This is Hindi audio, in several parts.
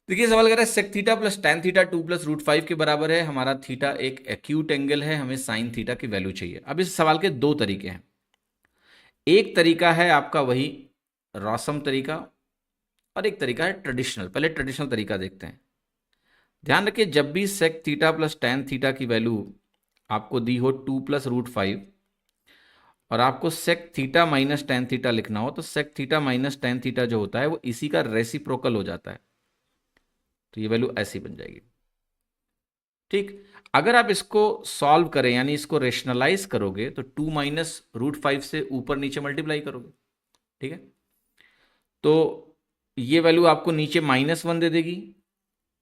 देखिए सवाल कर रहा है sec theta plus tan theta 2 plus root 5 के बराबर है। हमारा थीटा एक एक्यूट एंगल है, हमें साइन थीटा की वैल्यू चाहिए। अब इस सवाल के दो तरीके हैं। एक तरीका है आपका वही रॉसम तरीका, और एक तरीका है ट्रेडिशनल। पहले ट्रेडिशनल तरीका देखते हैं। ध्यान रखिए, जब भी sec theta plus tan theta की वैल्यू आपको दी हो 2 प्लस रूट 5, और आपको sec theta minus tan theta लिखना हो, तो sec theta minus tan theta जो होता है वो इसी का रेसिप्रोकल हो जाता है। तो ये वैल्यू ऐसी बन जाएगी। ठीक, अगर आप इसको सॉल्व करें यानी इसको रेशनलाइज करोगे तो 2 माइनस रूट 5 से ऊपर नीचे मल्टीप्लाई करोगे। ठीक है, तो ये वैल्यू आपको नीचे -1 दे देगी,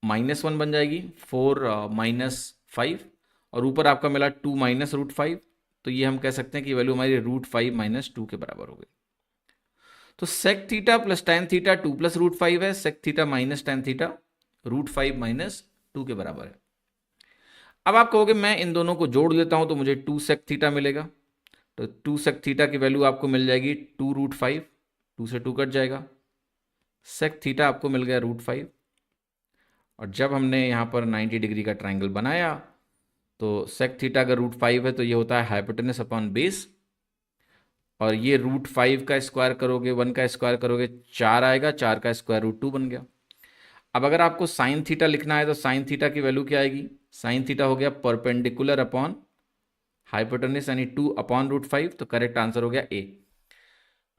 -1 बन जाएगी 4 माइनस 5, और ऊपर आपका मिला 2 माइनस रूट 5। तो ये हम कह सकते हैं कि वैल्यू हमारी रूट 5 माइनस 2 के बराबर हो गई। तो sec theta plus tan theta 2 plus root 5 है, sec theta minus tan theta root 5 minus 2 के बराबर है। अब आप कहोगे मैं इन दोनों को जोड़ देता हूं तो मुझे 2 सेक थीटा मिलेगा। तो 2 सेक थीटा की वैल्यू आपको मिल जाएगी 2 रूट 5, 2 से 2 कट जाएगा, सेक थीटा आपको मिल गया रूट 5। और जब हमने यहाँ पर 90 डिग्री का ट्राइंगल बनाया तो सेक थीटा अगर रूट 5 है तो ये होता है हाइपोटेनस अपॉन बेस, और ये रूट 5 का स्क्वायर करोगे 1 का स्क्वायर करोगे 4 आएगा, 4 का स्क्वायर रूट 2 बन गया। अब अगर आपको साइन थीटा लिखना है तो साइन थीटा की वैल्यू क्या आएगी? साइन थीटा हो गया परपेंडिकुलर अपॉन हाइपोटेनस यानी 2 अपॉन रूट 5, तो करेक्ट आंसर हो गया A.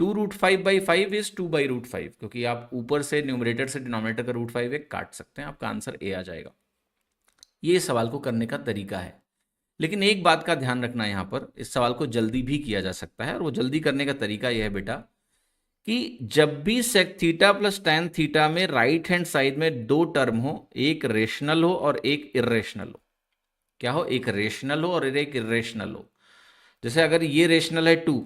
2 root 5 by 5 is 2 by root 5, क्योंकि आप ऊपर से न्यूमरेटर से डिनोमिनेटर का रूट 5 एक काट सकते हैं, आपका आंसर ए आ जाएगा। ये सवाल को करने का तरीका है। लेकिन एक बात का ध्यान रखना यहाँ पर, इस सवाल को जल्दी भी किया जा सकता है, और वो जल्दी करने का तरीका यह है बेटा कि जब भी sec theta plus tan theta में राइट हैंड साइड में दो टर्म हो, एक रेशनल हो और एक इरेशनल हो। क्या हो? एक रेशनल हो और एक इरेशनल हो। जैसे अगर ये रेशनल है 2,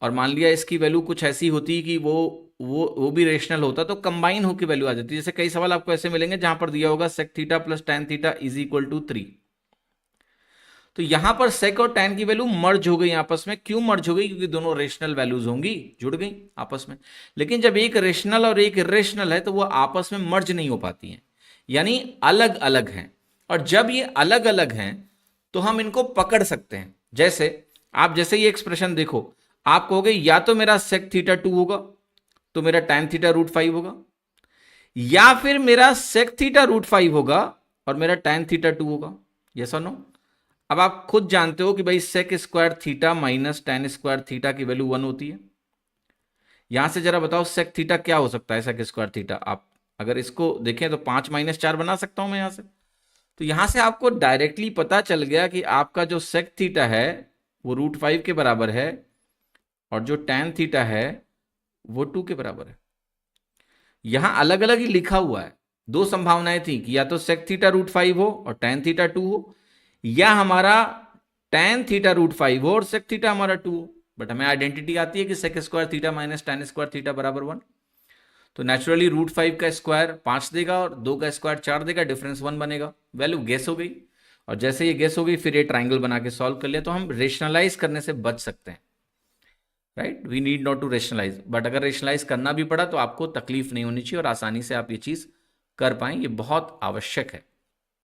और मान लिया इसकी वैल्यू कुछ ऐसी होती कि वो भी रेशनल होता, तो कंबाइन होकर वैल्यू आ जाती। जैसे कई सवाल आपको ऐसे मिलेंगे जहां पर दिया होगा sec theta plus tan theta is equal to 3, तो यहां पर सेक और टैन की वैल्यू मर्ज हो गई आपस में। क्यों मर्ज हो गई? क्योंकि दोनों रेशनल वैल्यूज होंगी, जुड़ गई आपस में। लेकिन जब एक रेशनल और एक इरेशनल है तो वो आपस में मर्ज नहीं हो पाती हैं, यानी अलग अलग हैं। और जब ये अलग अलग हैं तो हम इनको पकड़ सकते हैं। जैसे आप जैसे ये एक्सप्रेशन देखो, आप कहोगे या तो मेरा सेक थीटा 2 होगा तो मेरा टैन थीटा रूट 5 होगा, या फिर मेरा सेक थीटा रूट 5 होगा और मेरा टैन थीटा 2 होगा। यस और नो? अब आप खुद जानते हो कि भाई sec square theta minus tan square theta की वैल्यू 1 होती है। यहां से जरा बताओ सेक थीटा क्या हो सकता है? सेक स्क्वायर थीटा आप अगर इसको देखें तो 5 माइनस 4 बना सकता हूं मैं यहां से। तो यहां से आपको डायरेक्टली पता चल गया कि आपका जो सेक थीटा है वो रूट 5 के बराबर है, और जो टैन थीटा है वो 2 के बराबर है। यहां अलग अलग ही लिखा हुआ है। दो संभावनाएं थी कि या तो सेक थीटा रूट 5 हो और टैन थीटा 2 हो, या हमारा टैन थीटा रूट 5 हो और सेक थीटा हमारा 2 हो। बट हमें आइडेंटिटी आती है कि sec square theta minus tan square theta बराबर 1। तो नेचुरली रूट 5 का स्क्वायर 5 देगा और 2 का स्क्वायर 4 देगा, डिफरेंस 1 बनेगा। वैल्यू गेस हो गई, और जैसे ये गेस हो गई फिर ये ट्राइंगल बना के सॉल्व कर लिया, तो हम रेशनलाइज करने से बच सकते हैं। Right, we need not to rationalise. But अगर रेशनलाइज करना भी पड़ा तो आपको तकलीफ नहीं होनी चाहिए और आसानी से आप ये चीज कर पाएं, ये बहुत आवश्यक है।